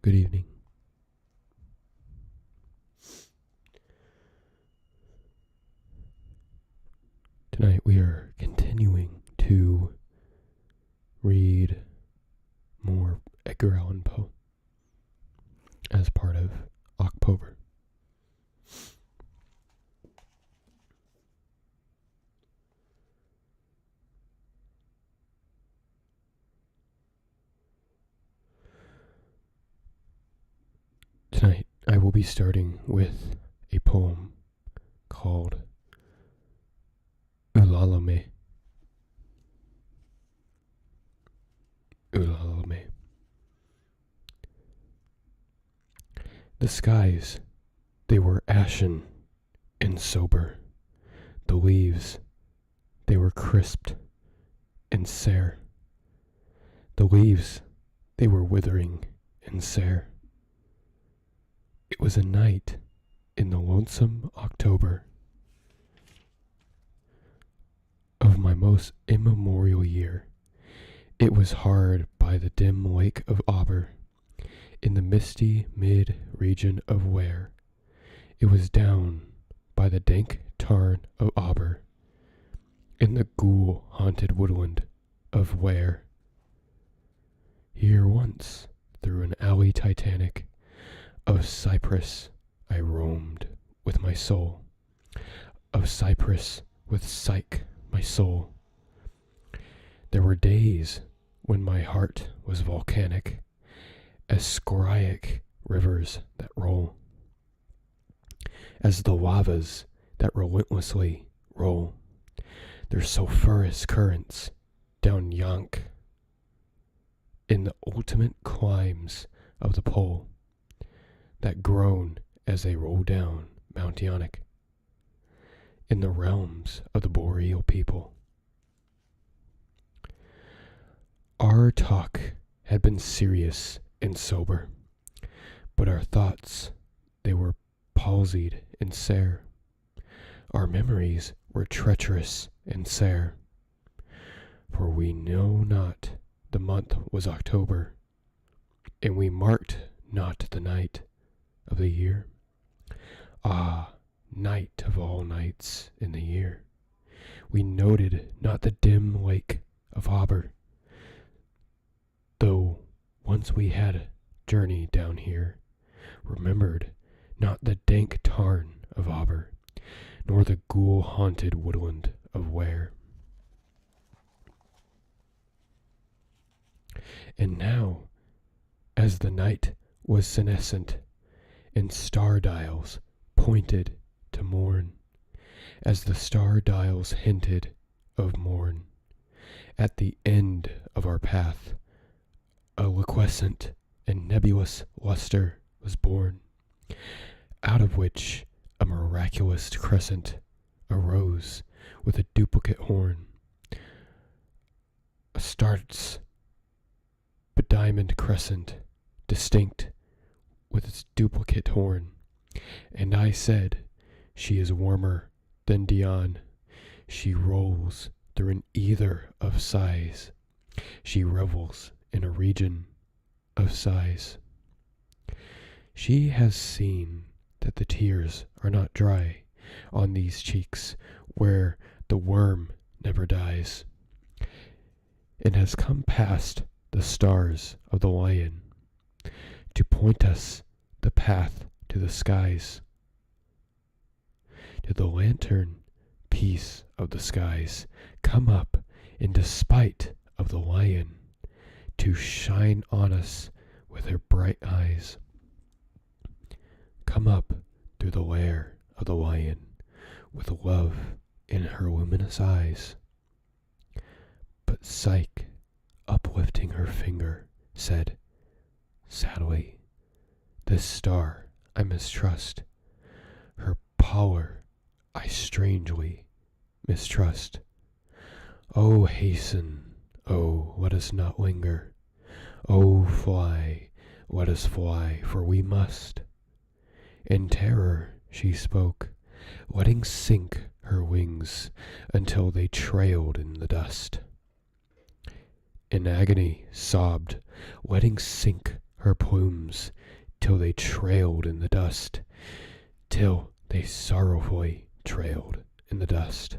Good evening. Tonight we are continuing to read more Edgar Allen Poe as part of OcPOEber. Tonight I will be starting with a poem called Ulalame. Ulalame. The skies, they were ashen and sober. The leaves, they were crisped and sere. The leaves, they were withering and sere. It was a night in the lonesome October of my most immemorial year. It was hard by the dim lake of Auber, in the misty mid-region of Ware. It was down by the dank tarn of Auber, in the ghoul-haunted woodland of Ware. Here once, through an alley titanic of cypress, I roamed with my soul. Of cypress with psyche, my soul. There were days when my heart was volcanic, as scoriac rivers that roll, as the lavas that relentlessly roll their sulphurous currents down Yank in the ultimate climbs of the pole, that groan as they roll down Mount Yannick in the realms of the boreal people. Our talk had been serious and sober, but our thoughts, they were palsied and sere. Our memories were treacherous and sere, for we know not the month was October, and we marked not the night of the year. Ah, night of all nights in the year, we noted not the dim lake of Auber, though once we had a journey down here, remembered not the dank tarn of Auber, nor the ghoul-haunted woodland of Ware. And now, as the night was senescent, and star dials pointed to morn, as the star dials hinted of morn, at the end of our path, a liquescent and nebulous luster was born, out of which a miraculous crescent arose with a duplicate horn, a star's bediamonded crescent, distinct with its duplicate horn. And I said, she is warmer than Dion. She rolls through an ether of sighs. She revels in a region of sighs. She has seen that the tears are not dry on these cheeks where the worm never dies, and has come past the stars of the lion to point us the path to the skies, to the lantern piece of the skies, come up in despite of the lion to shine on us with her bright eyes. Come up through the lair of the lion with love in her luminous eyes. But Psyche, uplifting her finger, said, sadly, this star I mistrust, her pallor I strangely mistrust. Oh, hasten, oh, let us not linger. Oh, fly, let us fly, for we must. In terror she spoke, letting sink her wings until they trailed in the dust. In agony sobbed, letting sink her plumes, till they trailed in the dust, till they sorrowfully trailed in the dust.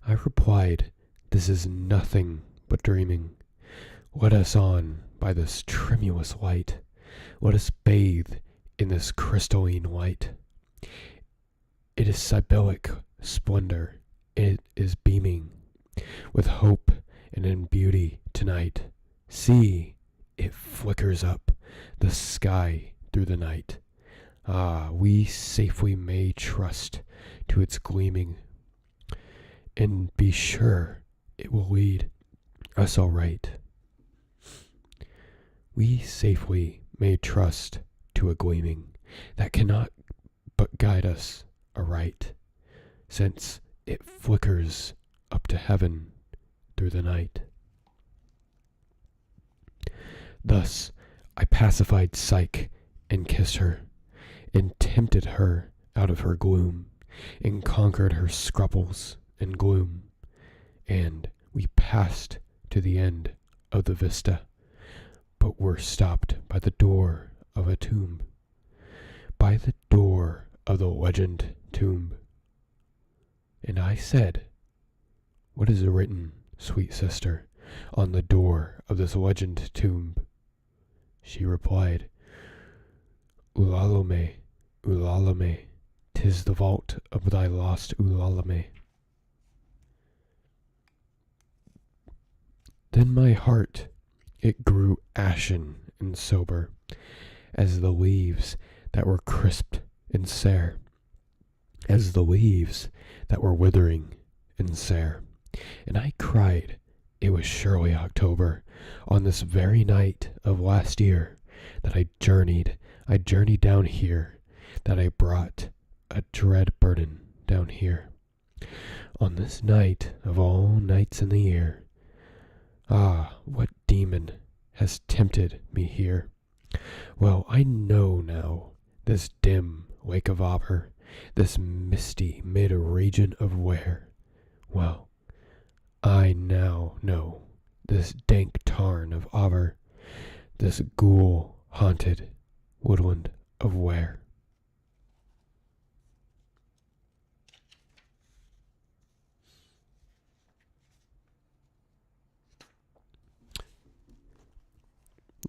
I replied, "This is nothing but dreaming. Let us on by this tremulous light. Let us bathe in this crystalline light. It is Sibylic splendor. It is beaming with hope and in beauty tonight. See, it flickers up the sky through the night. Ah, we safely may trust to its gleaming, and be sure it will lead us aright. We safely may trust to a gleaming that cannot but guide us aright, since it flickers up to heaven through the night." Thus I pacified Psyche and kissed her, and tempted her out of her gloom, and conquered her scruples and gloom, and we passed to the end of the vista, but were stopped by the door of a tomb, by the door of the legend tomb. And I said, "What is written, sweet sister, on the door of this legend tomb?" She replied, "Ulalame, Ulalame, 'tis the vault of thy lost Ulalame." Then my heart, it grew ashen and sober, as the leaves that were crisped and sere, as the leaves that were withering and sere. And I cried, it was surely October, on this very night of last year, that I journeyed down here, that I brought a dread burden down here. On this night of all nights in the year, ah, what demon has tempted me here? Well, I know now this dim lake of Auber, this misty mid-region of where. Well, I now know this dank tarn of Auber, this ghoul-haunted woodland of where.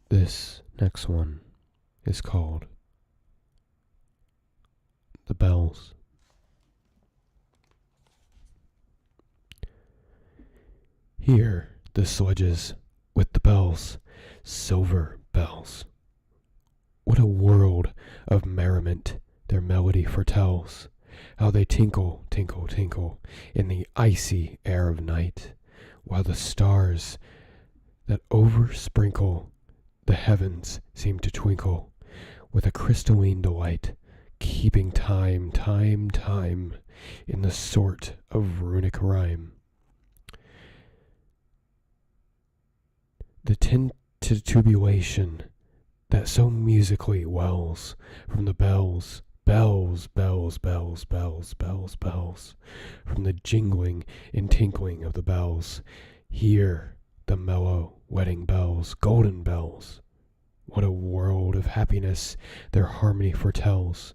This next one is called The Bells. Here the sledges with the bells, silver bells. What a world of merriment their melody foretells, how they tinkle, tinkle, tinkle in the icy air of night, while the stars that oversprinkle the heavens seem to twinkle with a crystalline delight, keeping time, time, time in the sort of runic rhyme. The titubulation that so musically wells from the bells, bells, bells, bells, bells, bells, bells, from the jingling and tinkling of the bells. Hear the mellow wedding bells, golden bells. What a world of happiness their harmony foretells.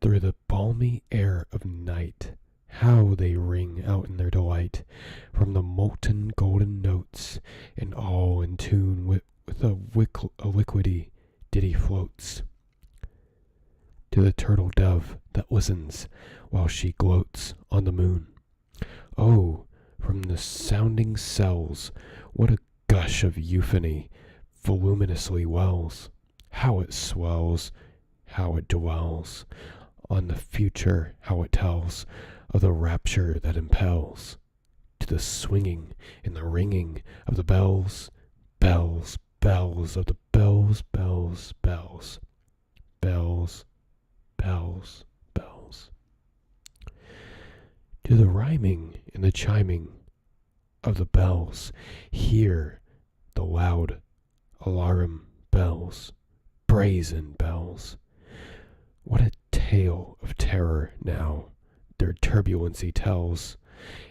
Through the balmy air of night, how they ring out in their delight, from the molten golden notes, and all in tune with a liquidy ditty floats. To the turtle dove that listens while she gloats on the moon. Oh, from the sounding cells, what a gush of euphony voluminously wells. How it swells, how it dwells on the future, how it tells of the rapture that impels. To the swinging and the ringing of the bells, bells, bells of the bells, bells, bells, bells, bells, bells. To the rhyming and the chiming of the bells, hear the loud alarum bells, brazen bells. What a tale of terror now their turbulency tells.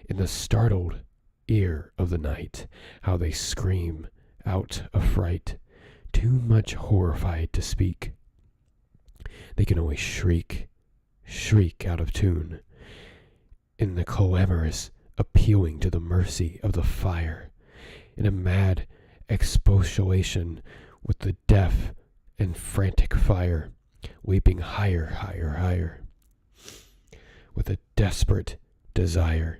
In the startled ear of the night, how they scream out of fright, too much horrified to speak. They can only shriek out of tune, in the clamorous appealing to the mercy of the fire, in a mad expostulation with the deaf and frantic fire, leaping higher, higher, higher, with a desperate desire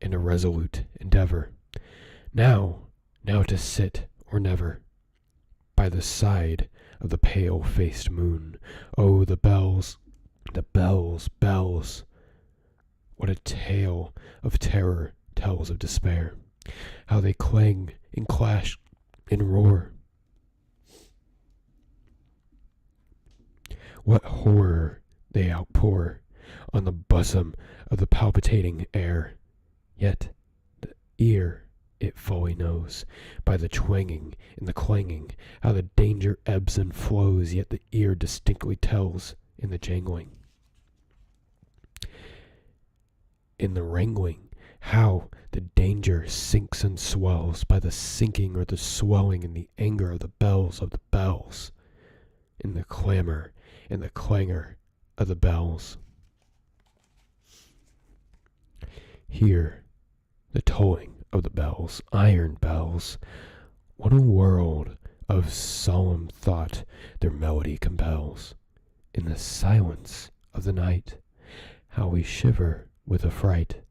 and a resolute endeavor. Now to sit or never, by the side of the pale-faced moon. Oh, the bells, bells. What a tale of terror tells of despair. How they clang and clash and roar. What horror they outpour on the bosom of the palpitating air. Yet the ear, it fully knows, by the twanging and the clanging, how the danger ebbs and flows, yet the ear distinctly tells in the jangling, in the wrangling, how the danger sinks and swells by the sinking or the swelling in the anger of the bells, in the clamor and the clangor of the bells. Hear the tolling of the bells, iron bells. What a world of solemn thought their melody compels. In the silence of the night, how we shiver with affright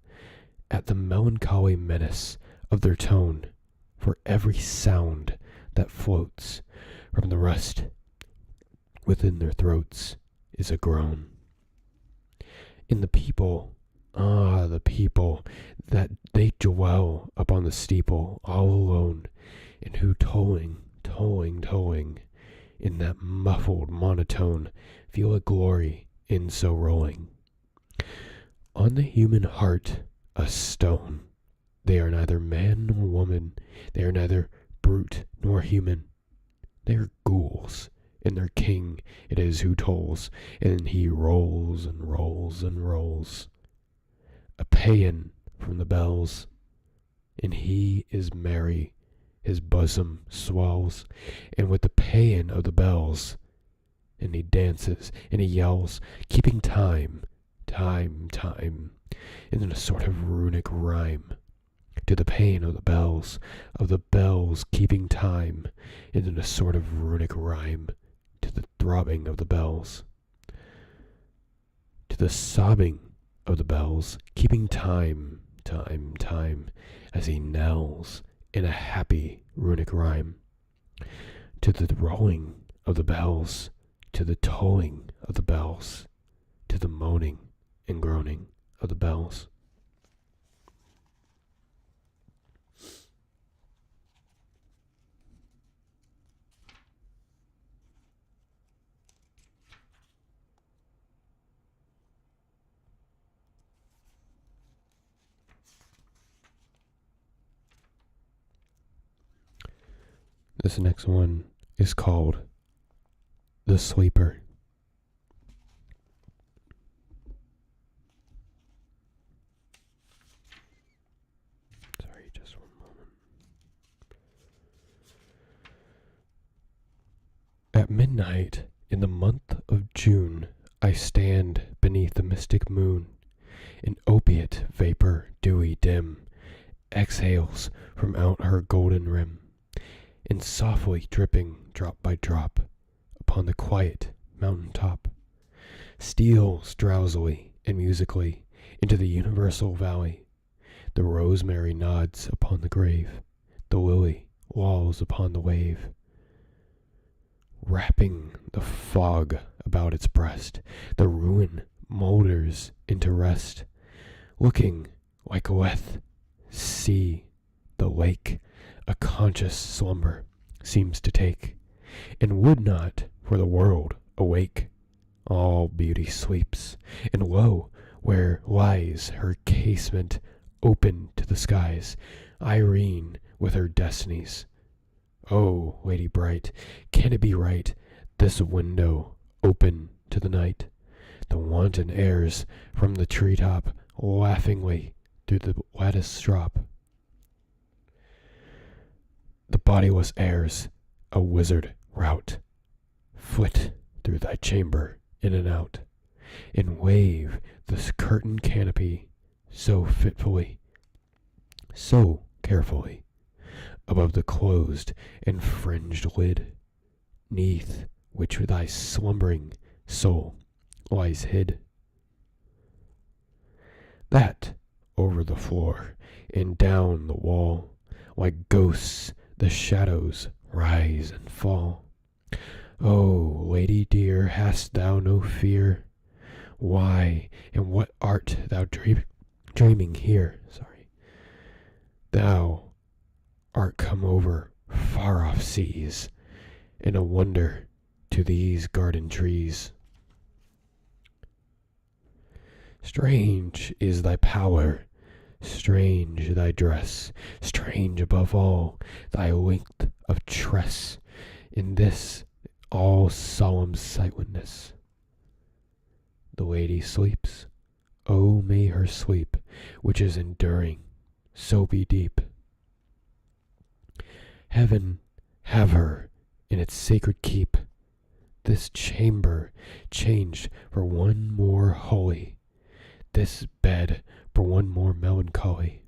at the melancholy menace of their tone, for every sound that floats from the rust within their throats is a groan. In the people, the people, that they dwell upon the steeple all alone, and who tolling, in that muffled monotone, feel a glory in so rolling. On the human heart a stone. They are neither man nor woman, they are neither brute nor human. They are ghouls, and their king it is who tolls, and he rolls and rolls and rolls. A paean from the bells, and he is merry, his bosom swells, and with the paean of the bells, and he dances and he yells, keeping time, in a sort of runic rhyme, to the paean of the bells keeping time, in a sort of runic rhyme, to the throbbing of the bells, to the sobbing of the bells, keeping time, as he knells in a happy runic rhyme, to the rolling of the bells, to the tolling of the bells, to the moaning and groaning of the bells. This next one is called The Sleeper. Sorry, just one moment. At midnight in the month of June, I stand beneath the mystic moon. An opiate vapor, dewy dim, exhales from out her golden rim, and softly dripping drop by drop upon the quiet mountain top, steals drowsily and musically into the universal valley. The rosemary nods upon the grave, the lily lolls upon the wave, wrapping the fog about its breast. The ruin moulders into rest, looking like Lethe sea, the lake, a conscious slumber seems to take, and would not for the world awake. All beauty sleeps, and lo, where lies her casement open to the skies, Irene with her destinies. Oh, lady bright, can it be right, this window open to the night? The wanton airs from the treetop laughingly through the lattice strop. the bodiless airs a wizard rout flit through thy chamber in and out, and wave this curtain canopy so fitfully, so carefully, above the closed and fringed lid, 'neath which thy slumbering soul lies hid. That over the floor and down the wall, like ghosts, the shadows rise and fall. O lady dear, hast thou no fear? Why, and what art thou dreaming here? Thou art come over far off seas, and a wonder to these garden trees. Strange is thy pallor, strange thy dress, strange above all thy length of tress, in this all solemn silentness. The lady sleeps. Oh, may her sleep, which is enduring, so be deep. Heaven have her in its sacred keep, this chamber changed for one more holy, this bed for one more melancholy.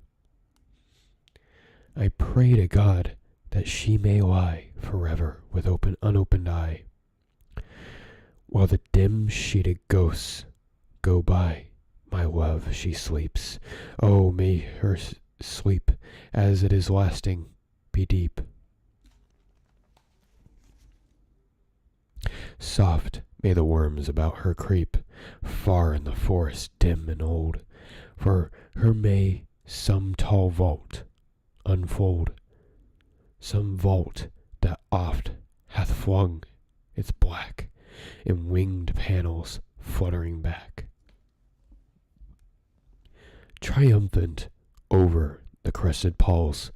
I pray to God that she may lie forever with unopened eye, while the dim-sheeted ghosts go by. My love, she sleeps. Oh, may her sleep, as it is lasting, be deep. Soft may the worms about her creep, far in the forest dim and old. For her may some tall vault unfold, some vault that oft hath flung its black and winged panels fluttering back, triumphant over the crested palls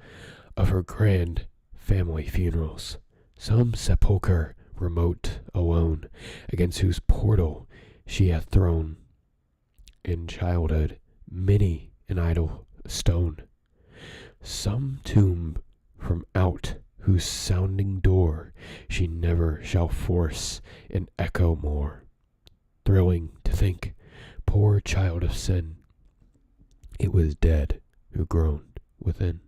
of her grand family funerals. Some sepulchre remote, alone, against whose portal she hath thrown in childhood many an idle stone. Some tomb from out whose sounding door she never shall force an echo more. Thrilling to think, poor child of sin, it was dead who groaned within.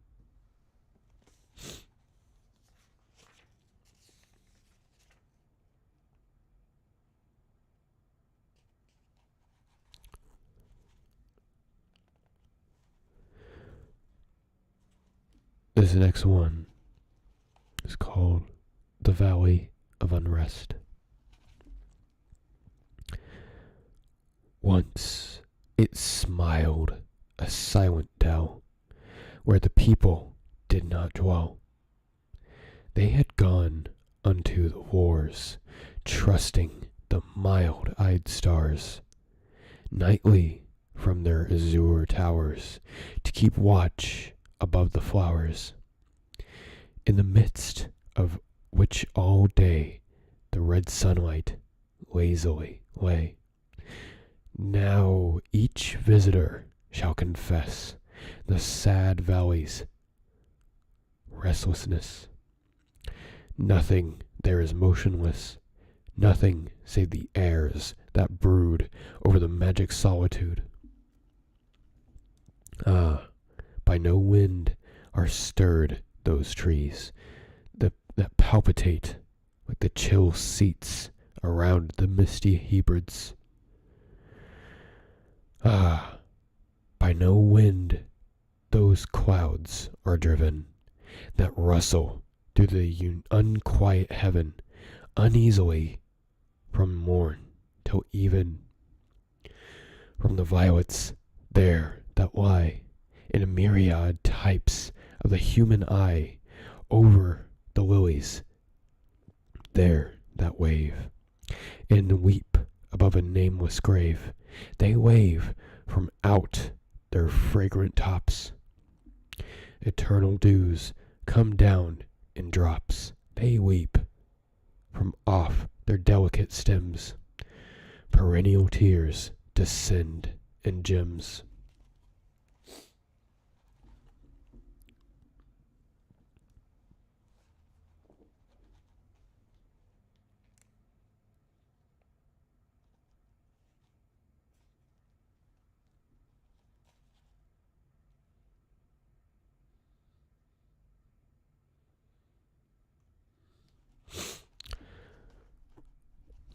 This next one is called The Valley of Unrest. Once it smiled, a silent dell, where the people did not dwell. They had gone unto the wars, trusting the mild-eyed stars, nightly from their azure towers, to keep watch above the flowers, in the midst of which all day the red sunlight lazily lay. Now each visitor shall confess the sad valley's restlessness. Nothing there is motionless, nothing save the airs that brood over the magic solitude. Ah, by no wind are stirred those trees that palpitate like the chill seats around the misty Hebrides. Ah, by no wind those clouds are driven that rustle through the unquiet heaven uneasily from morn till even, from the violets there that lie in a myriad types of the human eye over the lilies there that wave and weep above a nameless grave. They wave from out their fragrant tops. Eternal dews come down in drops. They weep from off their delicate stems. Perennial tears descend in gems.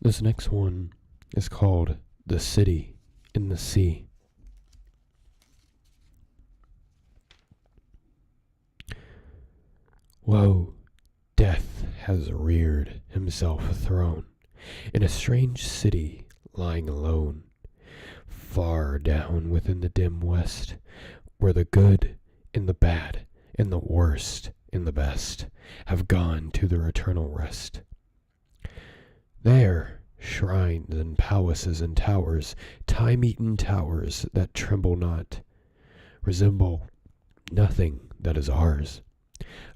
This next one is called The City in the Sea. Lo, death has reared himself a throne in a strange city lying alone, far down within the dim west, where the good and the bad and the worst and the best have gone to their eternal rest. There, shrines and palaces and towers, time-eaten towers that tremble not, resemble nothing that is ours,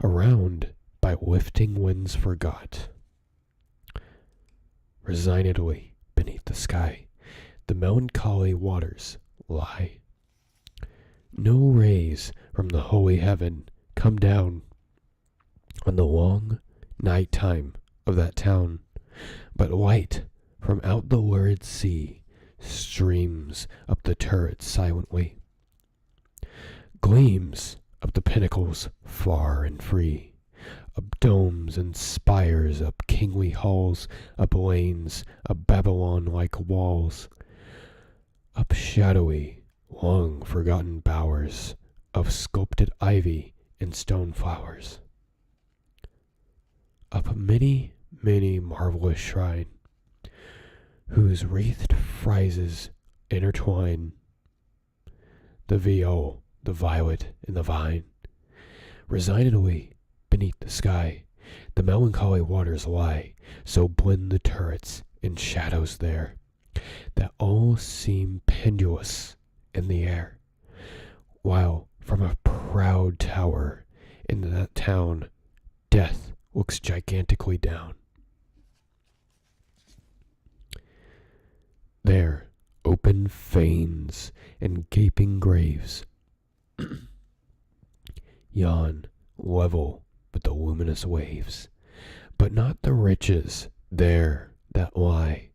around by lifting winds forgot. Resignedly beneath the sky, the melancholy waters lie. No rays from the holy heaven come down on the long night time of that town, but light from out the lurid sea streams up the turrets silently, gleams up the pinnacles far and free, up domes and spires, up kingly halls, up lanes, up Babylon-like walls, up shadowy, long-forgotten bowers of sculpted ivy and stone flowers, up many, many marvelous shrine, whose wreathed friezes intertwine the viol, the violet, and the vine. Resignedly beneath the sky, the melancholy waters lie, so blend the turrets and shadows there, that all seem pendulous in the air, while from a proud tower in that town, death looks gigantically down. There, open fanes and gaping graves yawn level with the luminous waves, but not the riches there that lie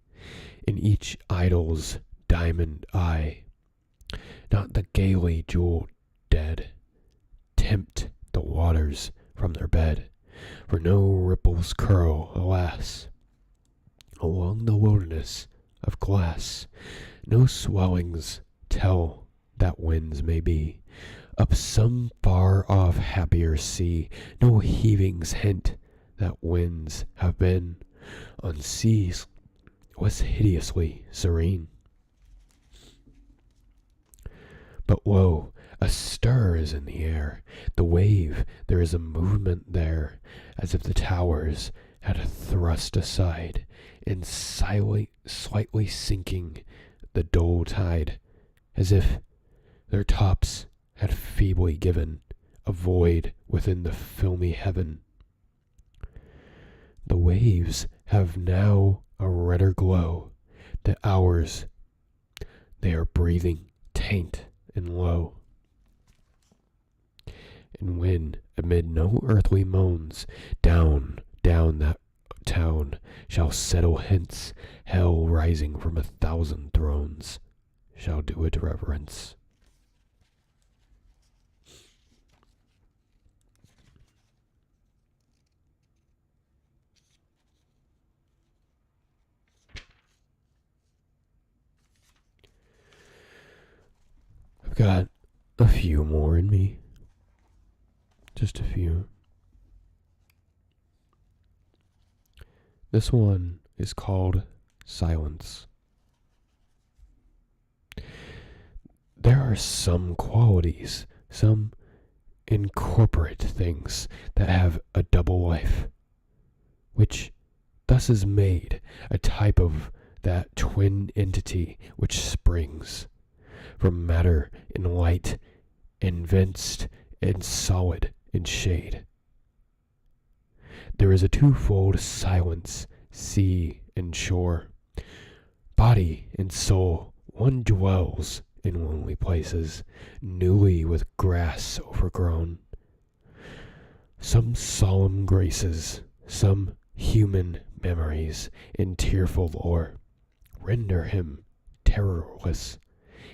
in each idol's diamond eye, not the gaily jeweled dead tempt the waters from their bed, for no ripples curl, alas, along the wilderness of glass, no swellings tell that winds may be up some far-off happier sea, no heavings hint that winds have been on seas was hideously serene. But lo, a stir is in the air, the wave, there is a movement there, as if the towers had thrust aside, and slightly sinking the dull tide, as if their tops had feebly given a void within the filmy heaven. The waves have now a redder glow, the hours they are breathing taint and low. And when, amid no earthly moans, down that town shall settle hence, hell rising from 1,000 thrones shall do it reverence. I've got a few more in me. Just a few. This one is called Silence. There are some qualities, some incorporate things that have a double life, which thus is made a type of that twin entity which springs from matter and light, evinced and solid in shade. There is a twofold silence, sea and shore. Body and soul, one dwells in lonely places, newly with grass overgrown. Some solemn graces, some human memories in tearful lore, render him terrorless,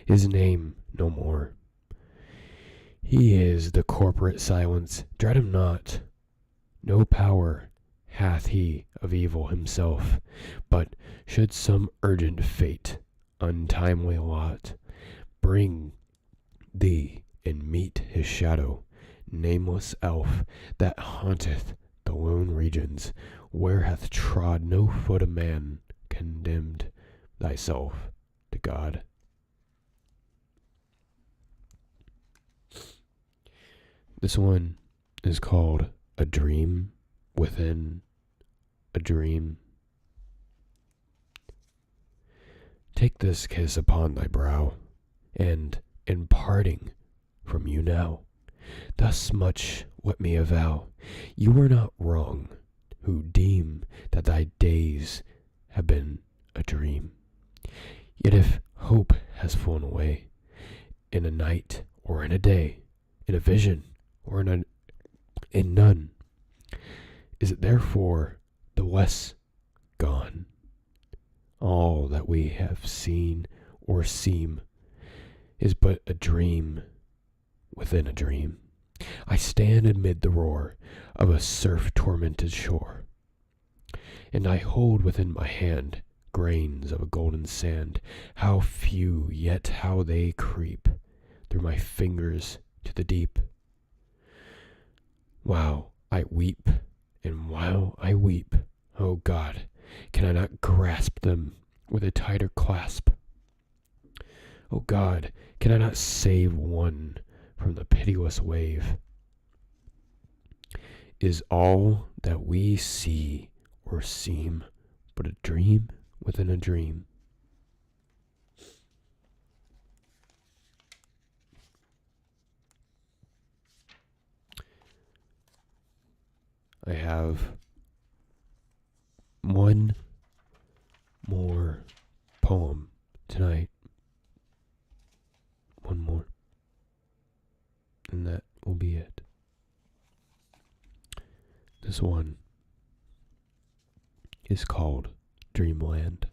his name no more. He is the corporate silence, dread him not. No power hath he of evil himself, but should some urgent fate, untimely lot, bring thee and meet his shadow, nameless elf that haunteth the lone regions, where hath trod no foot of man, condemned thyself to God. This one is called A Dream Within a Dream. Take this kiss upon thy brow, and in parting from you now, thus much let me avow: you were not wrong who deem that thy days have been a dream. Yet if hope has flown away, in a night or in a day, in a vision or in none, is it therefore the less gone? All that we have seen or seem is but a dream within a dream. I stand amid the roar of a surf-tormented shore, and I hold within my hand grains of a golden sand. How few, yet how they creep through my fingers to the deep. While I weep, and while I weep, oh God, can I not grasp them with a tighter clasp? Oh God, can I not save one from the pitiless wave? Is all that we see or seem but a dream within a dream? I have one more poem tonight. One more. And that will be it. This one is called Dreamland.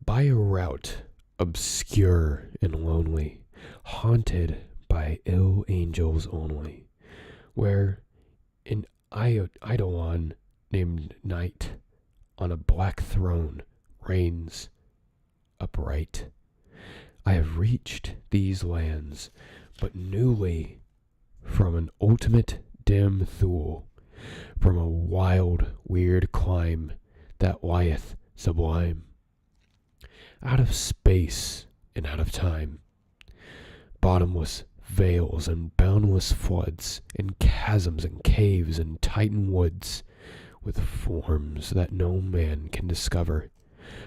By a route obscure and lonely, haunted by ill angels only, where an Eidolon named Night on a black throne reigns upright, I have reached these lands, but newly from an ultimate dim Thule, from a wild, weird clime that lieth sublime, out of space and out of time, bottomless vales and boundless floods, and chasms and caves and titan woods, with forms that no man can discover,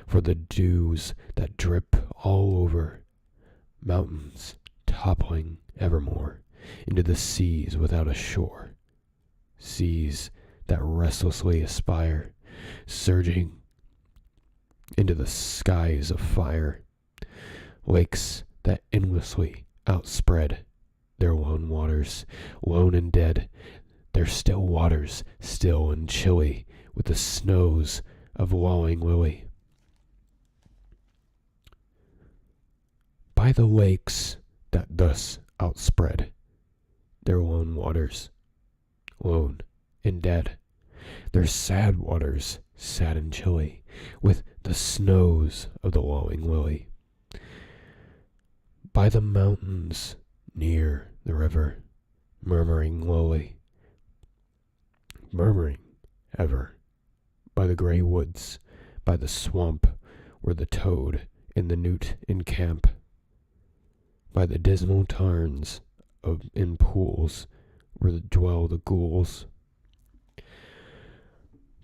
for the dews that drip all over, mountains toppling evermore into the seas without a shore, seas that restlessly aspire, surging into the skies of fire, lakes that endlessly outspread their lone waters, lone and dead, their still waters, still and chilly with the snows of lolling lily. By the lakes that thus outspread their lone waters, lone and dead, their sad waters, sad and chilly, with the snows of the lolling lily. By the mountains near the river, murmuring lowly, murmuring ever, by the grey woods, by the swamp where the toad and the newt encamp, by the dismal tarns in pools where dwell the ghouls,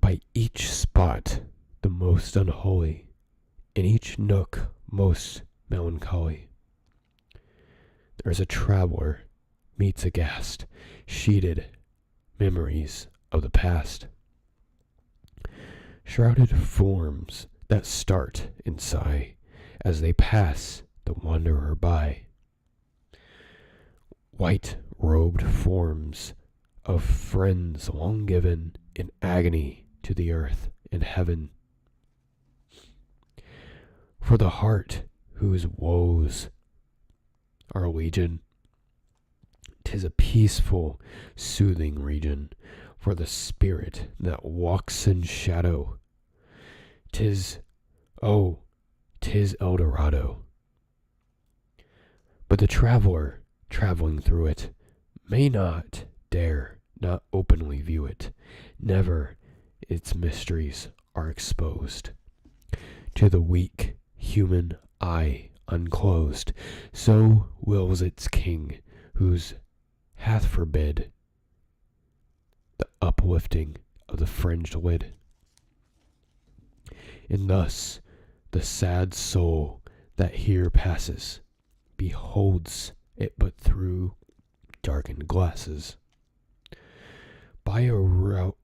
by each spot the most unholy, in each nook most melancholy. There's a traveler meets aghast, sheeted memories of the past, shrouded forms that start and sigh as they pass the wanderer by, white-robed forms of friends long given in agony to the earth and heaven. For the heart whose woes are legion, 'tis 'Tis a peaceful, soothing region for the spirit that walks in shadow. 'Tis, oh, 'tis El Dorado. But the traveler traveling through it may not dare not openly view it. Never its mysteries are exposed to the weak human eye unclosed. So wills its king, whose hath forbid the uplifting of the fringed lid. And thus the sad soul that here passes beholds it but through darkened glasses. By a route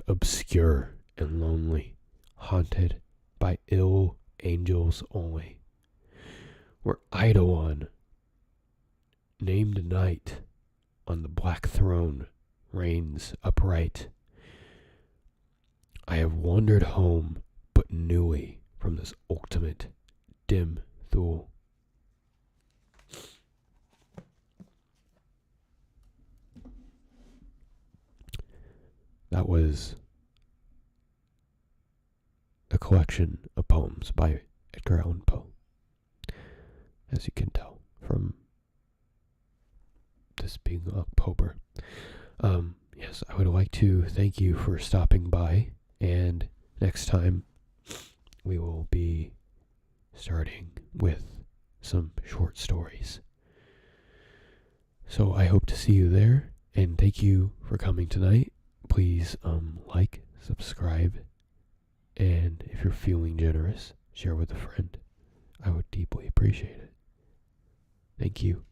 obscure and lonely, haunted by ill angels only, where Eidolon, named Night, on the black throne reigns upright. I have wandered home but newly from this ultimate dim Thule. That was a collection of poems by Edgar Allen Poe, as you can tell from this being OcPOEber. Yes, I would like to thank you for stopping by, and next time we will be starting with some short stories. So I hope to see you there, and thank you for coming tonight. Please like, subscribe, and if you're feeling generous, share with a friend. I would deeply appreciate it. Thank you.